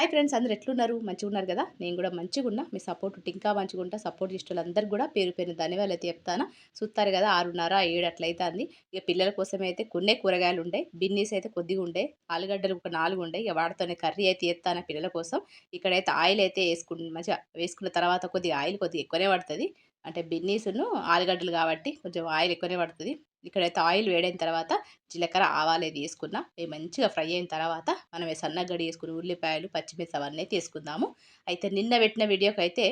Hi friends, అందరూ ఎట్లున్నారు? మంచిగున్నారు కదా? నేను కూడా మంచిగున్నా. మీ సపోర్ట్ ఉంటే ఇంకా మంచిగుంటా. సపోర్ట్ చేసేటోళ్ళందరికీ కూడా పేరు పేరున ధన్యవాదాలు చెప్తాను. చూస్తారు కదా 6:30, 7 అట్లయితాంది. ఇక పిల్లల కోసం అయితే కొన్నే కూరగాయలు ఉండే. బిన్నీస్ అయితే కొద్దిగా ఉండే. ఆలుగడ్డలు ఒక 4 ఉండే. ఇక వాటితోనే కర్రీ అయితే చేత్తాను పిల్లల కోసం. ఇక్కడైతే ఆయిల్ అయితే మంచిగా వేసుకున్న తర్వాత కొద్దిగా ఆయిల్ కొద్దిగా ఎక్కువనే పడుతది. అంటే బిన్నీసును ఆలుగడ్డలు కాబట్టి కొంచెం ఆయిల్ ఎక్కువనే పడుతది. ఇక్కడైతే ఆయిల్ వేడైన తర్వాత జీలకర్ర, ఆవాలు అది వేసుకున్నా. ఇవి మంచిగా ఫ్రై అయిన తర్వాత మనం సన్నగా గడి వేసుకుని ఉల్లిపాయలు, పచ్చిమిర్చి అవన్నీ తీసుకుందాము. అయితే నిన్న పెట్టిన వీడియోకైతే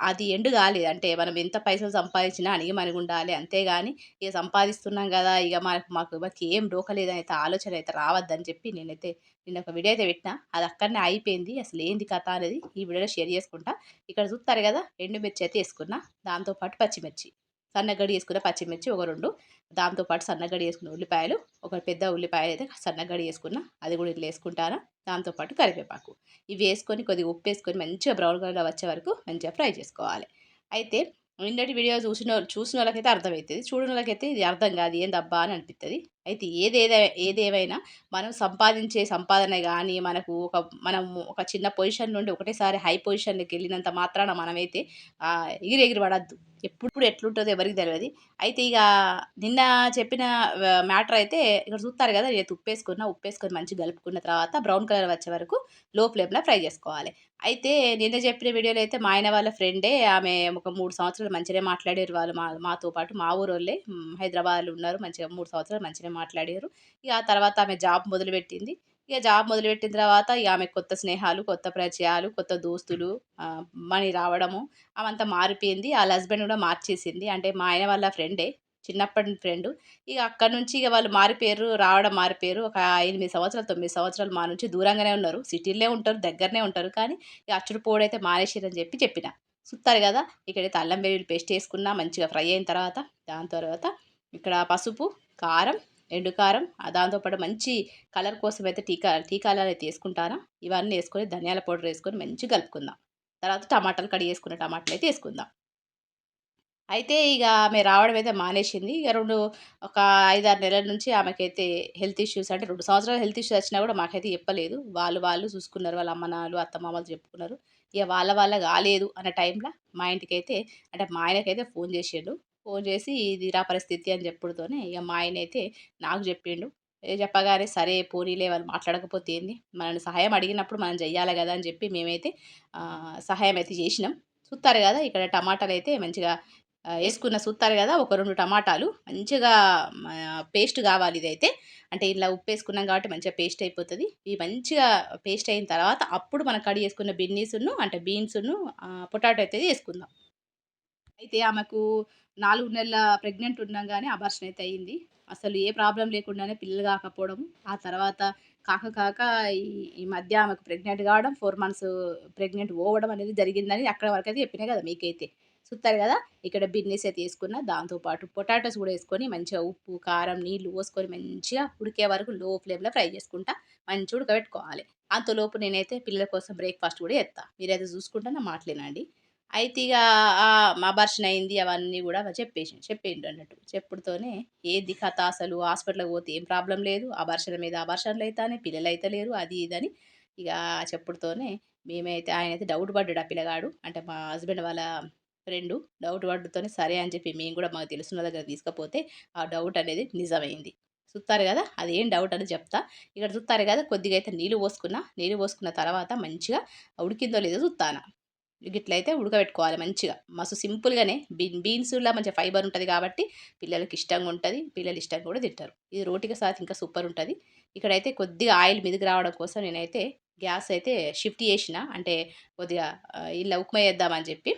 అది ఎండు కాలేదు. అంటే మనం ఎంత పైసలు సంపాదించినా అణిగిమణిగుండాలి. అంతేగాని ఇక సంపాదిస్తున్నాం కదా! ఇక మాకు ఏం డోకలేదని అయితే ఆలోచన అయితే రావద్దని చెప్పి నేనైతే నిన్న ఒక వీడియో అయితే పెట్టినా. అది అక్కడనే అయిపోయింది. అసలు ఏంది కథ అనేది ఈ వీడియోలో షేర్ చేసుకుంటా. ఇక్కడ చూస్తారు కదా ఎండుమిర్చి అయితే వేసుకున్నా. దాంతో పాటు పచ్చిమిర్చి. సన్నగడి వేసుకున్న పచ్చిమిర్చి ఒక 2, దాంతో పాటు సన్నగడి వేసుకున్న ఉల్లిపాయలు, ఒక పెద్ద ఉల్లిపాయ అయితే సన్నగడి వేసుకున్న, అది కూడా ఇట్లా వేసుకుంటాను. దాంతో పాటు కరివేపాకు. ఇవి వేసుకొని కొద్దిగా ఉప్పు వేసుకొని మంచిగా బ్రౌన్ కలర్ వచ్చే వరకు మంచిగా ఫ్రై చేసుకోవాలి. అయితే నిన్నటి వీడియో చూసిన వాళ్ళకైతే అర్థమవుతుంది. చూడని వాళ్ళకైతే ఇది అర్థం కాదు, ఏందబ్బా అని అనిపిస్తుంది. అయితే ఏదేమైనా మనం సంపాదించే సంపాదన కానీ మనం ఒక చిన్న పొజిషన్ నుండి ఒకటేసారి హై పొజిషన్కి వెళ్ళినంత మాత్రాన మనమైతే ఎగిరి పడద్దు. ఎప్పుడు ఎట్లుంటుందో ఎవరికి తెలియదు. అయితే ఇక నిన్న చెప్పిన మ్యాటర్ అయితే ఇక్కడ చూస్తారు కదా, నేను ఉప్పేసుకొని మంచిగా కలుపుకున్న తర్వాత బ్రౌన్ కలర్ వచ్చే వరకు లో ఫ్లేమ్లో ఫ్రై చేసుకోవాలి. అయితే నిన్న చెప్పిన వీడియోలో అయితే మా ఆయన వాళ్ళ ఫ్రెండే, ఆమె ఒక 3 సంవత్సరాలు మంచిగానే మాట్లాడారు. వాళ్ళు మాతో పాటు మా ఊరోళ్ళే, హైదరాబాద్లో ఉన్నారు. మంచిగా 3 సంవత్సరాలు మంచిగానే మాట్లాడారు. ఇక ఆ తర్వాత ఆమె జాబ్ మొదలుపెట్టింది. ఇక జాబ్ మొదలుపెట్టిన తర్వాత ఇక ఆమె కొత్త స్నేహాలు, కొత్త పరిచయాలు, కొత్త దోస్తులు, మనీ రావడము అవంతా మారిపోయింది. ఆళ్ళ హస్బెండ్ కూడా మార్చేసింది. అంటే మా ఆయన వాళ్ళ ఫ్రెండే, చిన్నప్పటి ఫ్రెండు. ఇక అక్కడి నుంచి ఇక వాళ్ళు మారిపోయారు, రావడం మారిపోయారు. ఒక 8 సంవత్సరాలు, 9 సంవత్సరాలు మా నుంచి దూరంగానే ఉన్నారు. సిటీలోనే ఉంటారు, దగ్గరనే ఉంటారు. కానీ ఇక అచ్చుడు పోవుడైతే మానేసిర్రని చెప్పిన. చూస్తారు కదా, ఇక్కడైతే అల్లం వెల్లుల్లి పేస్ట్ వేసుకున్నా. మంచిగా ఫ్రై అయిన తర్వాత దాని తర్వాత ఇక్కడ పసుపు, కారం, ఎండు కారం, దాంతోపాటు మంచి కలర్ కోసం అయితే టీ కలర్ అయితే వేసుకుంటాను. ఇవన్నీ వేసుకొని ధనియాల పౌడర్ వేసుకొని మంచిగా కలుపుకుందాం. తర్వాత టమాటాలు కడిగేసుకున్న టమాటాలు అయితే వేసుకుందాం. అయితే ఇక ఆమె రావడం అయితే మానేసింది. ఇక ఒక 5, 6 నెలల నుంచి ఆమెకైతే హెల్త్ ఇష్యూస్, అంటే 2 సంవత్సరాలు హెల్త్ ఇష్యూస్ వచ్చినా కూడా మాకైతే చెప్పలేదు. వాళ్ళు చూసుకున్నారు. వాళ్ళ అమ్మ, నాన్నలు, అత్తమామలు చెప్పుకున్నారు. ఇక వాళ్ళ వల్ల కాలేదు అన్న టైంలో మా ఇంటికైతే, అంటే మా ఆయనకైతే ఫోన్ చేసిండు. ఫోన్ చేసి ఇది రా పరిస్థితి అని చెప్పుడుతోనే ఇక మా ఆయన అయితే నాకు చెప్పిండు. చెప్పగానే సరే పోనీలే, వాళ్ళు మాట్లాడకపోతే ఏంది, మనల్ని సహాయం అడిగినప్పుడు మనం చెయ్యాలి కదా అని చెప్పి మేమైతే సహాయం అయితే చేసినాం. చూస్తారు కదా, ఇక్కడ టమాటాలు అయితే మంచిగా ఏసుకున్న చూస్తారు కదా, ఒక 2 టమాటాలు మంచిగా పేస్ట్ కావాలి ఇదైతే. అంటే ఇలా ఉప్పేసుకున్నాం కాబట్టి మంచిగా పేస్ట్ అయిపోతది. ఇవి మంచిగా పేస్ట్ అయిన తర్వాత అప్పుడు మనం కడిగేసుకున్న అంటే బీన్సును, పొటాటో అయితే ఏసుకుందాం. అయితే ఆమెకు 4 నెలల ప్రెగ్నెంట్ ఉండంగానే అబార్షన్ అయితే అయింది. అసలు ఏ ప్రాబ్లమ్ లేకుండానే పిల్లలు కాకపోవడం. ఆ తర్వాత కాక ఈ ఈ మధ్య ఆమెకు ప్రెగ్నెంట్ కావడం, 4 మంత్స్ ప్రెగ్నెంట్ పోవడం అనేది జరిగిందని అక్కడి వరకైతే చెప్పినా కదా మీకైతే. చూస్తారు కదా, ఇక్కడ బిర్నీస్ అయితే ఏసుకున్న. దాంతో పాటు పొటాటోస్ కూడా ఏసుకొని మంచిగా ఉప్పు, కారం, నీళ్లు పోసుకొని మంచిగా ఉడికే వరకు లో ఫ్లేమ్‌లో ఫ్రై చేసుకుంటా. మంచిగా ఉడకబెట్టుకోవాలి. అంతలోపు నేనైతే పిల్లల కోసం బ్రేక్‌ఫాస్ట్ కూడా చేత్తా. మీరైతే చూసుకుంటా నా మాటలినండి. అయితే ఇక అబార్షన్ అయింది అవన్నీ గూడా చెప్పిండన్నట్టు. చెప్పుడుతోనే ఏంది కథ, అసలు హాస్పిటల్‌కి పోతే ఏం ప్రాబ్లమ్ లేదు. అబార్షన్‌ల మీద అబార్షన్‌లయితాన్నాయి. పిల్లలైతలేరు. అది ఇదని ఇక చెప్పుడుతోనే ఆయనైతే డౌట్ పడ్డాడు ఆ పిల్లగాడు. అంటే మా హస్బెండ్ వాళ్ళ ఫ్రెండు డౌట్ పడ్డతోనే సరే అని చెప్పి మేము గూడా మాకు తెలిసిన దగ్గర తీసుకపోతే ఆ డౌట్ అనేది నిజమైంది. చూత్తారు గదా, అదేం డౌట్ అని చెప్తా. ఇక్కడ చూత్తారు గదా, కొద్దిగా అయితే నీళ్లు పోసుకున్నా. నీళ్లు పోసుకున్న తర్వాత మంచిగా ఉడికిందో లేదో చూత్తాన. గిట్లయితే ఉడకబెట్టుకోవాలి మంచిగా. మస్తు సింపుల్‌గానే బీన్స్‌లో మంచిగా ఫైబర్ ఉంటది కాబట్టి పిల్లలకి ఇష్టంగా ఉంటది. పిల్లలు ఇష్టంగా కూడా తింటారు. ఇది రోటికి సాతి ఇంకా సూపర్ ఉంటది. ఇక్కడైతే కొద్దిగా ఆయిల్ మీదకి రావడం కోసం నేనైతే గ్యాస్ అయితే షిఫ్ట్ చేసిన. అంటే కొద్దిగా ఇలా ఉప్మా చేద్దామని చెప్పి.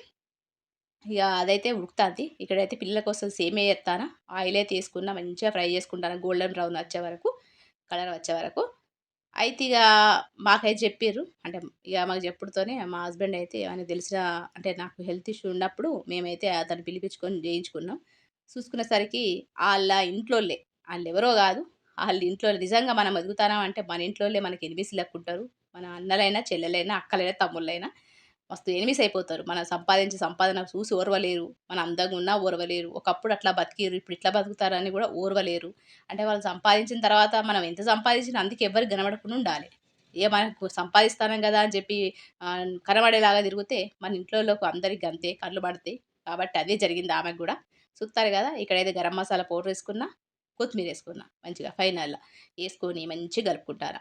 ఇక అదైతే ఉడుకుతాంది. ఇక్కడైతే పిల్లల కోసం సేమియా చేత్తాన. ఆయిల్ అయితే ఏసుకున్న. మంచిగా ఫ్రై చేసుకుంటాను గోల్డెన్ బ్రౌన్ వచ్చే వరకు, కలర్ వచ్చే వరకు. అయితే ఇక మాకైతే చెప్పిర్రు. అంటే ఇక మాకు చెప్పుడుతోనే మా హస్బెండ్ అయితే ఆయనకు తెలిసిన, అంటే నాకు హెల్త్ ఇష్యూ ఉన్నప్పుడు మేమైతే అతన్ని పిలిపించుకొని చేయించుకున్నాం. చూసుకునేసరికి ఆళ్ళ ఇంట్లోళ్ళే, ఆళ్ళెవరో గాదు, ఆళ్ళ ఇంట్లో నిజంగా మనం ఎదుగుతాన్నాం అంటే మన ఇంట్లోళ్ళే మనకి ఎనిమీస్ లెక్కుంటారు. మన అన్నలైనా, చెల్లెలైనా, అక్కలైనా, తమ్ముళ్ళైనా మస్తు ఎనిమీస్ అయిపోతారు. మనం సంపాదించే సంపాదన చూసి ఓర్వలేరు. మనం అందంగా ఉన్నా ఓర్వలేరు. ఒకప్పుడు అట్లా బతికిర్రు, ఇప్పుడు ఇట్లా బతుకుతారని కూడా ఓర్వలేరు. అంటే వాళ్ళు సంపాదించిన తర్వాత మనం ఎంత సంపాదించినా అందుకే ఎవ్వరికి కనబడకుండా ఉండాలి. మనకు సంపాదిస్తానం కదా అని చెప్పి కనబడేలాగా తిరిగితే మన ఇంట్లోకి అందరికి గంతే కళ్ళు పడతాయి. కాబట్టి అదే జరిగింది ఆమెకు కూడా. చూస్తారు కదా! ఇక్కడైతే గరం మసాలా పౌడర్ ఏసుకున్నా, కొత్తిమీర ఏసుకున్నా మంచిగా ఫైనల్‌గా. ఏసుకొని మంచిగా కలుపుకుంటాను.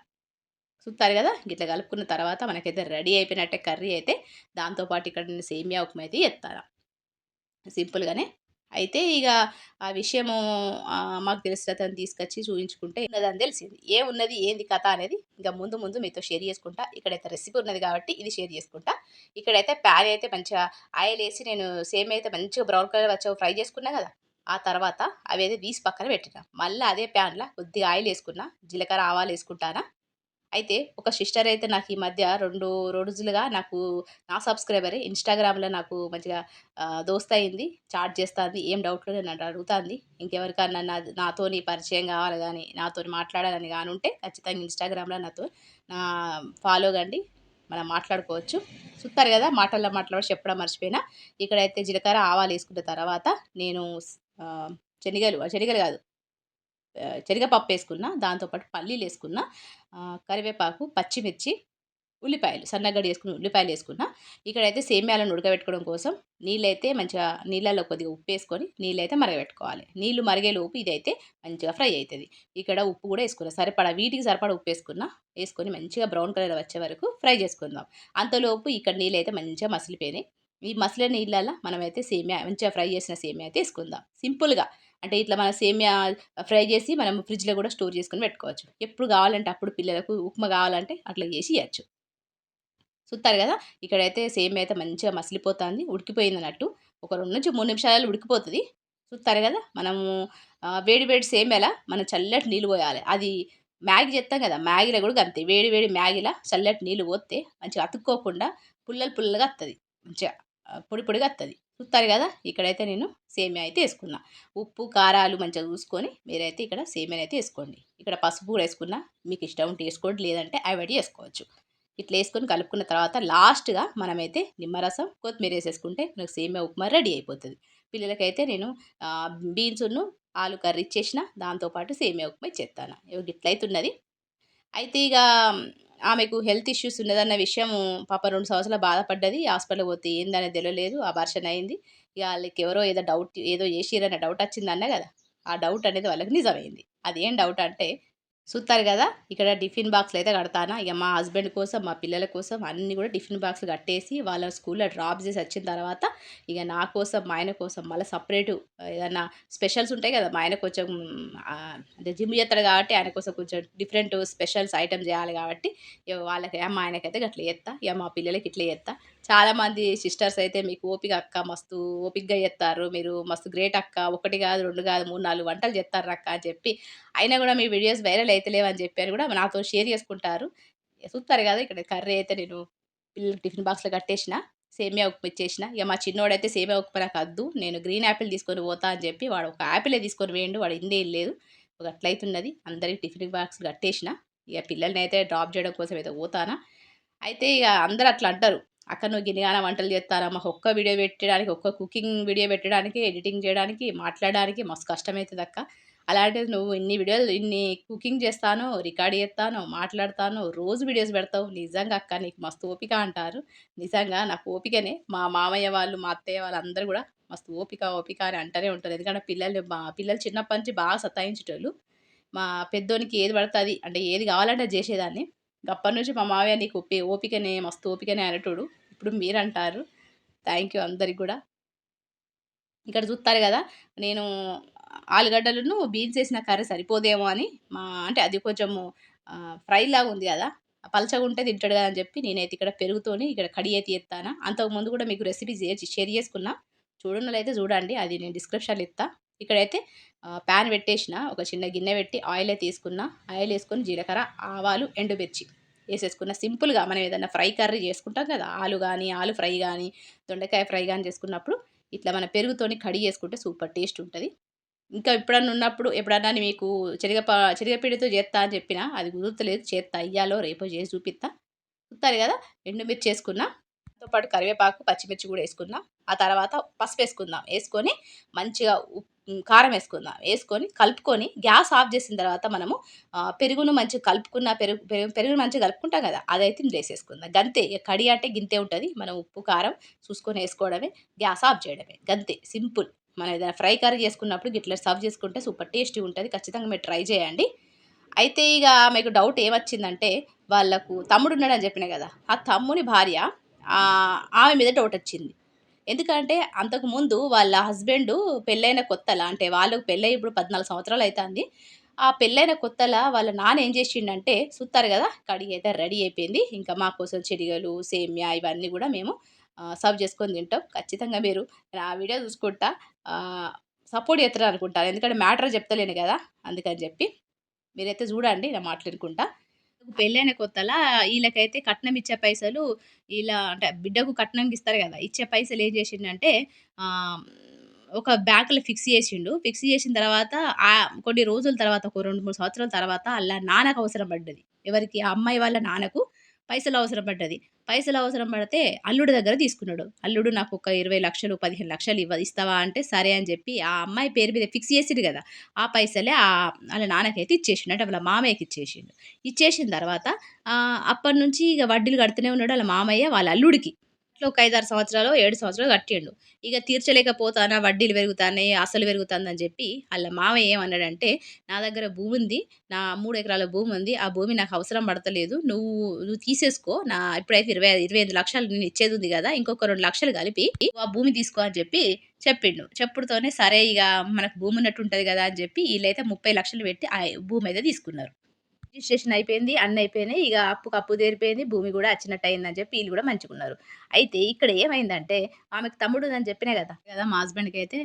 చూస్తారు కదా! గిట్ల కలుపుకున్న తర్వాత మనకైతే రెడీ అయిపోయినట్టే కర్రీ అయితే. దాంతో పాటు ఇక్కడ నేను సేమియా ఉప్మా అయితే చేత్తాన. సింపుల్‌గానే. అయితే ఇగ ఆ విషయము మాకు తెలిసిన అతను తీసుకొచ్చి చూయించుకుంటే ఉన్నదని తెలిసింది. ఏమున్నది, ఏంది కథ అనేది ఇంక ముందు ముందు మీతో షేర్ చేసుకుంటా. ఇక్కడైతే రెసిపీ ఉన్నది కాబట్టి ఇది షేర్ చేసుకుంటా. ఇక్కడైతే ప్యాన్ అయితే మంచిగా ఆయిలేసి నేను సేమియా అయితే మంచిగా బ్రౌన్ కలర్ వచ్చే ఫ్రై చేసుకున్నా కదా! ఆ తర్వాత అవైతే తీసి పక్కన పెట్టినా. మళ్ళా అదే ప్యాన్‌ల కొద్దిగా ఆయిలేసుకున్నా. జీలకర్ర, ఆవాలేసుకుంటానా. అయితే ఒక సిస్టర్ అయితే నాకు ఈ మధ్య 2 రోజులుగా నాకు నా సబ్‌స్క్రైబరే ఇన్‌స్టాగ్రామ్‌లో నాకు మంచిగా దోస్తయింది. చాట్ చేస్తాంది. ఏం డౌట్‌లో నన్ను అడుగుతాంది. ఇంకెవరికన్నా నాతోని పరిచయం కావాలి గానీ, నాతోని మాట్లాడాలని గాని ఉంటే ఖచ్చితంగా ఇన్‌స్టాగ్రామ్‌లో నా ఫాలో కండి. మనం మాట్లాడుకోవచ్చు. చూత్తారు కదా! మాటల్లో మాటలు చెప్పడం మర్చిపోయినా. ఇక్కడైతే జీలకర్ర, ఆవాలేసుకున్న తర్వాత నేను శనగలు కాదు, శనగపప్పేసుకున్నా. దాంతో పాటు పల్లీలేసుకున్నా. కరివేపాకు, పచ్చిమిర్చి, ఉల్లిపాయలు సన్నగా చేసుకున్న ఉల్లిపాయలేసుకున్నా. ఇక్కడైతే సేమ్యాలను ఉడకబెట్టుకోవడం కోసం నీళ్ళైతే మంచిగా నీళ్ళలో కొద్దిగా ఉప్పేసుకొని నీళ్ళైతే మరగబెట్టుకోవాలి. నీళ్ళు మరిగేలోపు ఇదైతే మంచిగా ఫ్రై అయితది. ఇక్కడ ఉప్పు కూడా ఏసుకున్నా. సరిపడా వీటికి సరిపడా ఉప్పేసుకున్నా. ఏసుకొని మంచిగా బ్రౌన్ కలర్ వచ్చే వరకు ఫ్రై చేసుకుందాం. అంతలోపు ఇక్కడ నీళ్ళైతే మంచిగా మసిలిపోయినాయి. ఈ మసిలిన నీళ్ళలో మనమైతే సేమ్యా మంచిగా ఫ్రై చేసిన సేమ్యా అయితే ఏసుకుందాం. సింపుల్‌గా. అంటే ఇట్లా మన సేమ్యా ఫ్రై చేసి మనం ఫ్రిడ్జ్‌లో కూడా స్టోర్ చేసుకొని పెట్టుకోవచ్చు. ఎప్పుడు కావాలంటే అప్పుడు పిల్లలకు ఉప్మా కావాలంటే అట్లా చేసి ఇయచ్చు. చూత్తారు గదా! ఇక్కడైతే సేమియా అయితే మంచిగా మసిలిపోతాంది. ఉడికిపోయిందన్నట్టు. ఒక 2-3 నిమిషాలలో ఉడికిపోతది. చూత్తారు గదా! మనము వేడి వేడి సేమ్యాల మనం చల్లటి నీళ్ళు పోయాలి. అది మ్యాగీ చేత్తాం గదా! మ్యాగీలో గూడా గంతే. వేడి వేడి మ్యాగీల చల్లటి నీళ్ళు పోత్తే మంచిగా అతుక్కోకుండా పుల్లలు పుల్లగా అత్తది. మంచిగా పొడి పొడిగా అత్తది. చూత్తారు గదా! ఇక్కడైతే నేను సేమియా అయితే ఏసుకున్నా. ఉప్పు, కారాలు మంచిగా చూసుకొని మీరైతే ఇక్కడ సేమియానైతే ఏసుకోండి. ఇక్కడ పసుపు గూడా ఏసుకున్నా. మీకు ఇష్టం ఉంటే ఏసుకోండి. లేదంటే అవాయిడ్ చేసుకోవచ్చు. ఇట్లా వేసుకొని కలుపుకున్న తర్వాత లాస్ట్‌గా మనమైతే నిమ్మరసం, కొత్తిమీర ఏసేసుకుంటే మనకు సేమియా ఉప్మా రెడీ అయిపోతది. పిల్లలకైతే నేను బీన్సును, ఆలు కర్రీ ఇచ్చేసిన. దాంతో పాటు సేమియా ఉప్మా ఇచ్చేత్తాన. ఇగో గిట్లయితున్నది. అయితే ఇక ఆమెకు హెల్త్ ఇష్యూస్ ఉన్నదన్న విషయం పాపం 2 సంవత్సరాలు బాధపడ్డది. హాస్పిటల్‌కి పోతే ఏందనేది తెలవలేదు. అబార్షన్ అయింది. ఇగ ఆళ్ళకెవరో ఏదో చేసిర్రన్న డౌట్ వచ్చిందన్నా గదా! ఆ డౌట్ అనేది వాళ్ళకి నిజమైంది. అదేం డౌట్ అంటే సూత్తారు గదా! ఇక్కడ టిఫిన్ బాక్స్‌లయితే కడతానా. ఇగ మా హస్బెండ్ కోసం, మా పిల్లల కోసం అన్నీ గూడా టిఫిన్ బాక్స్‌లు కట్టేసి, వాళ్ళ స్కూల్‌లో డ్రాప్ జేసి వచ్చిన తర్వాత, ఇగ నా కోసం, మా ఆయన కోసం మళ్ళా సెపరేటు ఏదన్నా స్పెషల్స్ ఉంటాయి గదా! మా ఆయన కొంచెం అంటే జిమ్ చేస్తాడు కాబట్టి, ఆయన కోసం కొంచెం డిఫరెంట్ స్పెషల్స్ ఐటెమ్స్ జేయాలి గాబట్టి, ఇగ వాళ్ళకి మా ఆయనకైతే గట్ల జేత్తా. ఇగ మా పిల్లలకి ఇట్లా జేత్తా. చాలామంది సిస్టర్స్ అయితే మీకు ఓపిక అక్క, మస్తు ఓపికగా జేత్తార్రు. మీరు మస్తు గ్రేట్ అక్క. 1 గాదు, 2 గాదు, 3, 4 వంటలు జేత్తార్రక్క అని చెప్పి అయినా గూడా మీ వీడియోస్ వైరల్ అయితలేవని జెప్పి గూడా నాతో షేర్ జేసుకుంటారు. చూత్తారు గదా! ఇక్కడ కర్రీ అయితే నేను పిల్లలకి టిఫిన్ బాక్స్‌లో కట్టేసిన. సేమియా ఉప్మా ఇచ్చేసిన. ఇగ మా చిన్నోడైతే సేమియా ఉప్మా నాకద్దు. నేను గ్రీన్ యాపిల్ తీసుకొని పోతా అని జెప్పి వాడు ఒక యాపిలే తీసుకొని పోయిండు. వాడు ఇందే ఇనలేదు. గట్లయితున్నది. అందరికి టిఫిన్ బాక్స్ కట్టేసిన. ఇగ పిల్లలనైతే డ్రాప్ జేయడం కోసం అయితే పోతానా. అయితే ఇగ అందరూ అట్లా అంటారు. "అక్క నువ్వు గిన్నిగానం వంటలు జేత్తానమ్మా. ఒక్క వీడియో పెట్టడానికి, ఒక్క కుకింగ్ వీడియో పెట్టడానికి, ఎడిటింగ్ జేయడానికి, మాట్లాడడానికి మస్తు కష్టమైతదక్క. అలాంటిది నువ్వు ఇన్ని వీడియోలు ఇన్ని కుకింగ్ చేస్తాను, రికార్డ్ చేస్తాను, మాట్లాడతాను, రోజు వీడియోస్ పెడతావు. నిజంగా అక్క నీకు మస్తు ఓపిక" అంటారు. నిజంగా నాకు ఓపికనే. మా మామయ్య వాళ్ళు, మా అత్తయ్య వాళ్ళందరూ గూడా మస్తు ఓపిక, ఓపిక అని అంటనే ఉంటారు. ఎందుకంటే మా పిల్లలు చిన్నప్పటి నుంచి బాగా సతాయించేటోళ్ళు. మా పెద్దోనికి ఏది పడితే అది అంటే ఏది కావాలంటే అది జేసేదాన్ని. అప్పటినుంచి మా మావయ్య నీకు ఓపికనే మస్తు ఓపికనే అనేటోడు. ఇప్పుడు మీరంటారు. థ్యాంక్ యూ అందరికి గూడా. ఇక్కడ చూత్తారు గదా! నేను ఆలుగడ్డలును, బీన్స్ ఏసిన కర్రీ సరిపోదేమో అని అంటే అది కొంచెము ఫ్రైలాగా ఉంది గదా! పలచగుంటే తింటాడు గదా అని జెప్పి నేనైతే ఇక్కడ పెరుగుతోని ఇక్కడ కడి అయితే జేత్తాన. అంతకుముందు గూడా మీకు రెసిపీ షేర్ చేసుకున్నా. చూడనోళ్ళైతే చూడండి. అది నేను డిస్క్రిప్షన్‌లో ఇత్తా. ఇక్కడైతే పాన్ పెట్టేసిన. ఒక చిన్న గిన్నె పెట్టి ఆయిల్ అయితే తీసుకున్నా. ఆయిల్ ఏసుకొని జీలకర్ర, ఆవాలు, ఎండుమిర్చి ఏసేసుకున్న. సింపుల్‌గా మనం ఏదన్నా ఫ్రై కర్రీ చేసుకుంటాం గదా! ఆలు గానీ, ఆలు ఫ్రై గానీ, దొండకాయ ఫ్రై గానీ చేసుకున్నప్పుడు ఇట్లా మన పెరుగుతోని కడి చేసుకుంటే సూపర్ టేస్ట్ ఉంటది. ఇంకా ఎప్పుడన్నా ఉన్నప్పుడు ఎప్పుడన్నా మీకు శనగపిండితో చేత్తా అని చెప్పినా, అది కుదురుతలేదు. చేత్తా ఇయ్యాలో రేపో చేసి చూపిత్తా. చూత్తారు గదా! ఎండుమిర్చి ఏసుకున్నా. దాంతో పాటు కరివేపాకు, పచ్చిమిర్చి గూడా ఏసుకున్నా. ఆ తర్వాత పసుపేసుకుందాం. ఏసుకొని మంచిగా కారం వేసుకుందాం. వేసుకొని కలుపుకొని గ్యాస్ ఆఫ్ చేసిన తర్వాత మనము పెరుగును మంచిగా కలుపుకున్న పెరుగుని మంచిగా కలుపుకుంటాం కదా! అదైతే ఇందులో ఏసేసుకుందాం. గంతే ఇగ కడి అంటే గింతే ఉంటది. మనం ఉప్పు, కారం చూసుకొని ఏసుకోవడమే. గ్యాస్ ఆఫ్ చేయడమే. గంతే సింపుల్. మనం ఏదైనా ఫ్రై కర్రీ చేసుకున్నప్పుడు గిట్లా సర్వ్ చేసుకుంటే సూపర్ టేస్టీగా ఉంటది. ఖచ్చితంగా మీరు ట్రై చేయండి. అయితే ఇగ మీకు డౌట్ ఏమొచ్చిందంటే వాళ్ళకు తమ్ముడున్నాడని చెప్పినా గదా! ఆ తమ్ముని భార్య ఆమె మీద డౌటొచ్చింది. ఎందుకంటే అంతకుముందు వాళ్ళ హస్బెండు పెళ్ళైన కొత్తల అంటే వాళ్ళకి పెళ్ళై ఇప్పుడు 14 సంవత్సరాలయితాంది. ఆ పెళ్ళైన కొత్తల వాళ్ళ నాన్న ఏం జేషిండంటే సుత్తారు గదా! కడిగయితే రెడీ అయిపోయింది. ఇంకా మా కోసం చెరిగలు, సేమ్యా ఇవన్నీ గూడా మేము సర్వ్ చేసుకొని తింటాం. ఖచ్చితంగా మీరు నా వీడియో చూసుకుంటా ఆహ్, సపోర్ట్ చేత్తరనుకుంటాను. ఎందుకంటే మ్యాటర్ చెప్తలేను గదా! అందుకని జెప్పి. మీరైతే జూడండి నా మాటలినుకుంటా. పెళ్ళైన కొత్తలా ఈళ్ళకైతే కట్నం ఇచ్చే పైసలు ఇలా అంటే బిడ్డకు కట్నంకి ఇస్తారు గదా! ఇచ్చే పైసలు ఏం జేషిండంటే ఆహ్, ఒక బ్యాంక్‌లో ఫిక్స్ జేషిండు. ఫిక్స్ జేసిన తర్వాత కొన్ని రోజుల తర్వాత ఒక 2, 3 సంవత్సరాల తర్వాత ఆళ్ళ నాన్నకు అవసరం పడ్డది. ఎవరికి? ఆ అమ్మాయి వాళ్ళ నాన్నకు పైసలు అవసరం పడ్డది. పైసలు అవసరం పడితే అల్లుడి దగ్గర తీసుకున్నాడు. అల్లుడు నాకొక 20,00,000, 15,00,000 ఇస్తావా అంటే సరే అని జెప్పి ఆ అమ్మాయి పేరు మీద ఫిక్స్ జేసిండు గదా! ఆ పైసలే ఆళ్ళ నాన్నకైతే ఇచ్చేషిండు. అంటే వాళ్ళ మామయ్యకి ఇచ్చేషిండు. ఇచ్చేసిన తర్వాత అప్పటినుంచి ఇగ వడ్డీలు కడుతూనే ఉన్నాడు ఆళ్ళ మామయ్య వాళ్ళ అల్లుడికి. ఇట్లా ఒక 5, 6 సంవత్సరాలో, 7 సంవత్సరాలో కట్టిండు. ఇగ తీర్చలేకపోతానా వడ్డీలు పెరుగుతాన్నాయి, అసలు పెరుగుతాందని జెప్పి ఆళ్ళ మామయ్య ఏమన్నాడంటే, "నా దగ్గర భూముంది. నా 3 ఎకరాల భూముంది. ఆ భూమి నాకు అవసరం పడతలేదు. నువ్వు తీసేసుకో. ఇప్పుడైతే 25,00,000 నేను ఇచ్చేదుంది గదా! ఇంకొక 2,00,000 కలిపి ఆ భూమి తీసుకో" అని జెప్పి చెప్పిండు. చెప్పుడుతోనే సరే ఇగ మనకు భూమి ఉన్నట్టుంటది గదా! అని జెప్పి ఈళ్ళైతే 30,00,000 పెట్టి ఆ భూమయితే తీసుకున్నారు. రిజిస్ట్రేషన్ అయిపోయింది. అన్నయిపోయినాయి. ఇగ అప్పుకు అప్పు తీరిపోయింది. భూమి గూడా అచ్చినట్టయిందని జెప్పి ఈళ్ళు గూడా మంచిగున్నారు. అయితే ఇక్కడ ఏమైందంటే ఆమెకు తమ్ముడుందని చెప్పినా గదా! మా హస్బెండ్‌కయితే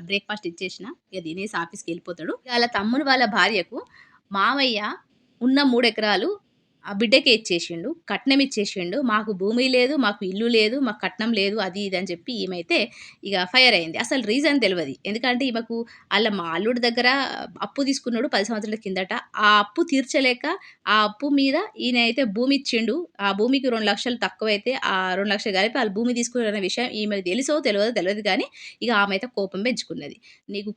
బ్రేక్‌ఫాస్ట్ ఇచ్చేషిన. ఇగ తినేసి ఆఫీస్‌కెళ్ళిపోతాడు. ఇగ ఆళ్ళ తమ్ముని వాళ్ళ భార్యకు మామయ్య ఉన్న 3 ఎకరాలు ఆ బిడ్డకే ఇచ్చేషిండు. కట్నం ఇచ్చేషిండు. మాకు భూమి లేదు, మాకు ఇల్లు లేదు, మాకు కట్నం లేదు అది ఇది అని జెప్పి ఈమైతే ఇగ ఫైర్ అయింది. అసలు రీజన్ తెలవది. ఎందుకంటే ఈమెకు మా అల్లుడి దగ్గర అప్పు తీసుకున్నాడు 10 సంవత్సరాల కిందట. ఆ అప్పు తీర్చలేక ఆ అప్పు మీద ఈయన అయితే భూమి ఇచ్చిండు. ఆ భూమికి 2,00,000 తక్కువైతే ఆ 2,00,000 కలిపి ఆళ్ళు భూమి తీసుకున్నారన్న విషయం ఈమెకు తెలుసో తెలవదో తెలవదు గానీ, ఇగ ఆమె అయితే కోపం పెంచుకున్నది. నీకు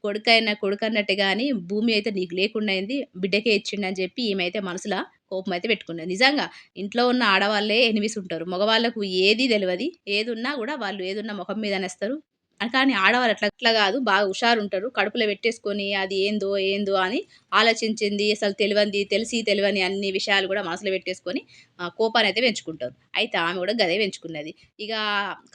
కొడుకన్నట్టే గాని భూమి అయితే నీకు లేకుండా అయింది. బిడ్డకే ఇచ్చిండని చెప్పి ఈమె అయితే మనసుల కోపమైతే పెట్టుకున్నది. నిజంగా ఇంట్లో ఉన్న ఆడవాళ్ళే ఎనిమిస్ ఉంటారు. మగవాళ్ళకు ఏది తెలవది. ఏదున్నా గూడా వాళ్ళు ఏదున్నా మొఖం మీద అనేస్తారు. కానీ ఆడవాళ్ళు అట్లా గాదు. బాగా హుషారుంటారు. కడుపులో పెట్టేసుకొని అది ఏందో అని ఆలోచించింది అసలు తెలిసి తెలవని అన్ని విషయాలు గూడా మనసులో పెట్టేసుకొని కోపాన్నయితే పెంచుకుంటారు. అయితే ఆమె గూడా గదే పెంచుకున్నది. ఇక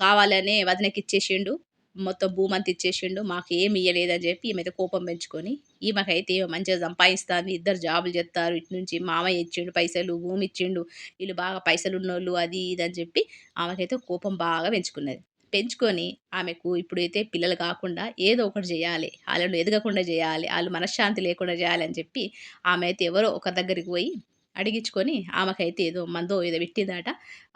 కావాలనే వదినకిచ్చేషిండు. మొత్తం భూమంతా ఇచ్చేషిండు. మాకేమి ఇయ్యలేదని జెప్పి ఈమైతే కోపం పెంచుకొని ఈమెకైతే మంచిగా సంపాదిస్తాంది. ఇద్దరు జాబులు జేత్తారు. ఇటు నుంచి మామయ్య ఇచ్చిండు పైసలు, భూమి ఇచ్చిండు. ఈళ్ళు బాగా పైసలున్నోళ్ళు అది ఇది అని జెప్పి ఆమెకైతే కోపం బాగా పెంచుకున్నది. పెంచుకొని ఆమెకు ఇప్పుడైతే పిల్లలు కాకుండా ఏదో ఒకటి జేయాలి. ఆళ్ళను ఎదగకుండా జేయాలి. ఆళ్ళు మనశ్శాంతి లేకుండా జేయాలని జెప్పి ఆమె అయితే ఎవరో ఒకరి దగ్గరికి పోయి అడిగిచ్చుకొని ఆమెకైతే ఏదో మందో ఏదో పెట్టిందట.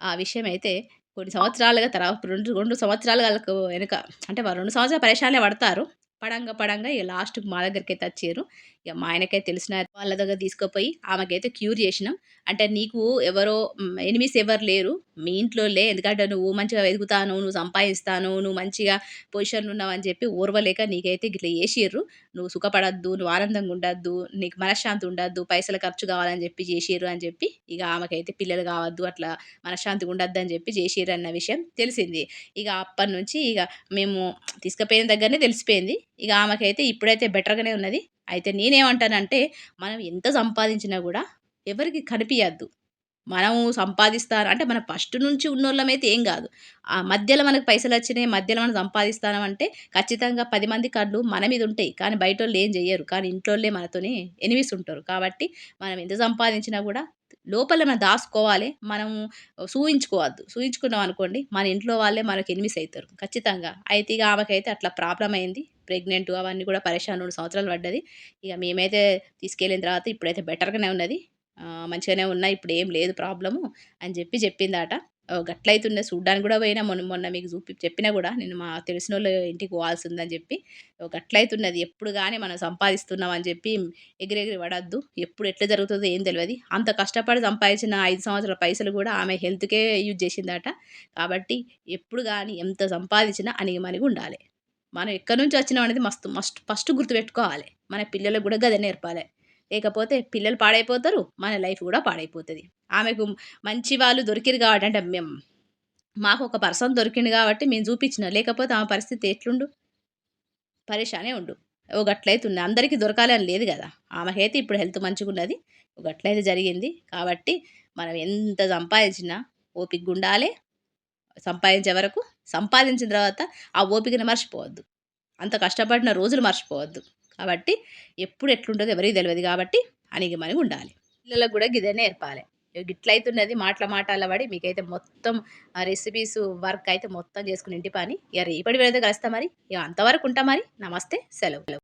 ఆ విషయమైతే కొన్ని సంవత్సరాలుగా 2 సంవత్సరాలు ఆళ్ళకు వెనక అంటే వాళ్ళు 2 సంవత్సరాలు పరేషాన్‌లే పడతారు. పడంగా ఇగ లాస్ట్‌కి మా దగ్గరికైతే అచ్చిర్రు. ఇగ మా ఆయనకైతే తెలిసిన వాళ్ళ దగ్గర తీసుకుపోయి ఆమెకైతే క్యూర్ జేషినాం. అంటే నీకు ఎవరో ఎనిమీస్ ఎవరు లేరు. మీ ఇంట్లోళ్ళే. ఎందుకంటే నువ్వు మంచిగా ఎదుగుతాను, నువ్వు సంపాదిస్తాను, నువ్వు మంచిగా పొజిషన్‌లో ఉన్నావని చెప్పి ఓర్వలేక నీకైతే గిట్ల జేషిర్రు. నువ్వు సుఖపడొద్దు, నువ్వు ఆనందంగా ఉండొద్దు, నీకు మనశ్శాంతి ఉండొద్దు, పైసలు ఖర్చు కావాలని చెప్పి జేషిర్రు అని చెప్పి ఇగ ఆమెకైతే పిల్లలు కావద్దు, అట్లా మనశ్శాంతిగా ఉండొద్దని చెప్పి జేషిర్రన్న విషయం తెలిసింది. ఇగ అప్పటినుంచి ఇగ మేము తీసుకుపోయిన దగ్గరనే తెలిసిపోయింది. ఇగ ఆమెకైతే ఇప్పుడైతే బెటర్‌గానే ఉన్నది. అయితే నేనేమంటానంటే మనం ఎంత సంపాదించినా గూడా ఎవరికీ కనిపియద్దు. మనము అంటే మనం ఫస్ట్ నుంచి ఉన్నోళ్ళమైతే ఏం గాదు. మధ్యలో మనకు పైసలొచ్చినాయి, మధ్యలో మనం సంపాదిస్తానం అంటే ఖచ్చితంగా 10 మంది కళ్ళు మన మీద ఉంటాయి. కానీ బయటోళ్ళు ఏం జెయ్యరు. కానీ ఇంట్లోళ్ళే మనతోని ఎనిమీస్ ఉంటారు. కాబట్టి మనం ఎంత సంపాదించినా గూడా లోపల మనం దాసుకోవాలి. మనము సూయించుకోవద్దు. సూయించుకున్నాం అనుకోండి మన ఇంట్లో వాళ్ళే మనకు ఎనిమీస్ అయితారు ఖచ్చితంగా. అయితే ఇగ ఆమెకైతే అట్లా ప్రాబ్లమ్ అయింది. ప్రెగ్నెంట్ అవన్నీ గూడా పరేషాన్ 2 సంవత్సరాలు పడ్డది. ఇగ మేమైతే తీసుకెళ్ళిన తర్వాత ఇప్పుడైతే బెటర్‌గానే ఉన్నది. మంచిగానే ఉన్నా. ఇప్పుడేం లేదు ప్రాబ్లము అని చెప్పిందట. గట్లయితున్నది చూడ్డానికి గూడా పోయినా మొన్న మొన్న మీకు చెప్పినా గూడా నేను మా తెలిసినోళ్ళ ఇంటికి పోవాల్సిందని జెప్పి. గట్లయితున్నది. ఎప్పుడు గాని మనం సంపాదిస్తున్నాం అని జెప్పి ఎగిరెగిరి పడొద్దు. ఎప్పుడు ఎట్లా జరుగుతదో ఏం తెలవది. అంత కష్టపడి సంపాదించిన 5 సంవత్సరాల పైసలు గూడా ఆమె హెల్త్‌కే యూజ్ జేసిందట. కాబట్టి ఎప్పుడు గాని ఎంత సంపాదించినా అణిగిమణిగుండాలె. మనం ఎక్కడి నుంచి వచ్చినాం అనేది మస్ట్ ఫస్ట్ గుర్తుపెట్టుకోవాలి. మన పిల్లలకు కూడా గదే నేర్పాలే. లేకపోతే పిల్లలు పాడైపోతారు. మన లైఫ్ కూడా పాడైపోతది. ఆమెకు మంచి వాళ్ళు దొరికిర్రు కాబట్టి అంటే మాకొక పర్సన్ దొరికిండు కాబట్టి మేము చూపించినాం. లేకపోతే ఆమె పరిస్థితి ఎట్లుండు? పరేషానే ఉండు. ఓ గట్లయితుంది. అందరికీ దొరకాలి అని లేదు గదా! ఆమెకైతే ఇప్పుడు హెల్త్ మంచిగున్నది. ఓ గట్లయితే జరిగింది. కాబట్టి మనం ఎంత సంపాదించినా ఓపికగుండాలే. సంపాదించే వరకు సంపాదించిన తర్వాత ఆ ఓపికని మర్చిపోవద్దు. అంత కష్టపడిన రోజులు మర్చిపోవద్దు. కాబట్టి ఎప్పుడు ఎట్లుంటదో ఎవరికీ తెలవదు కాబట్టి అణిగిమణిగుండాలి. పిల్లలకు గూడా గిదే నేర్పాలే. గిట్లయితున్నది మాటల పడి మీకైతే మొత్తం రెసిపీసు వర్క్ అయితే మొత్తం చేసుకుని ఇంటి పని. ఇగ రేపటి వీడియోతో కలుస్తా మరి. ఇగ అంతవరకు ఉంటా మరి. నమస్తే. సెలవు.